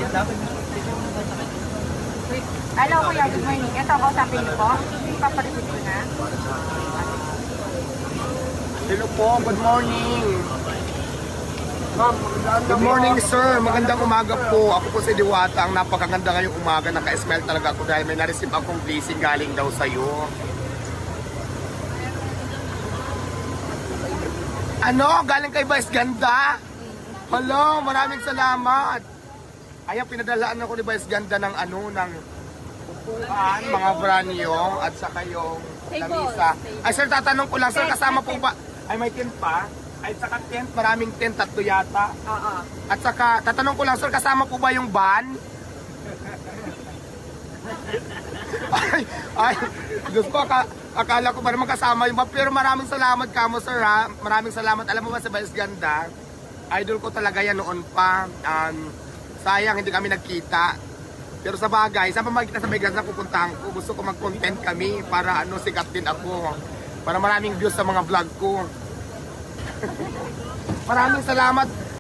Hello kuya, good morning. Ito ako sabi niyo po. Ipapareceive ko na. Hello po, good morning. Good morning sir, magandang umaga po. Ako po si Diwata, ang napakaganda ngayong umaga. Naka-smile talaga ako dahil may na-receive akong blessing galing daw sa'yo. Ano? Galing kay Vice Ganda? Hello, maraming salamat. Ayan, pinadalaan ako ni Vice Ganda ng ano, ng upuan, mga branyo, at saka yung lamisa. Ay sir, tatanong ko lang, sir, kasama po ba? Ay, may tent pa? Ay, saka tent, maraming tent, 3 yata. Oo. At saka, tatanong ko lang, sir, kasama po ba yung van? ay, Diyos ko, akala ko ba naman kasama yung van. Pero maraming salamat ka mo, sir, ha? Maraming salamat. Alam mo ba, sa Vice Ganda, idol ko talaga yan noon pa. Sayang, hindi kami nagkita. Pero sa bagay, saan pa magkita sa Vegas na pupuntahan ko? Gusto ko mag-content kami para sikat din ako. Para maraming views sa mga vlog ko. Maraming salamat.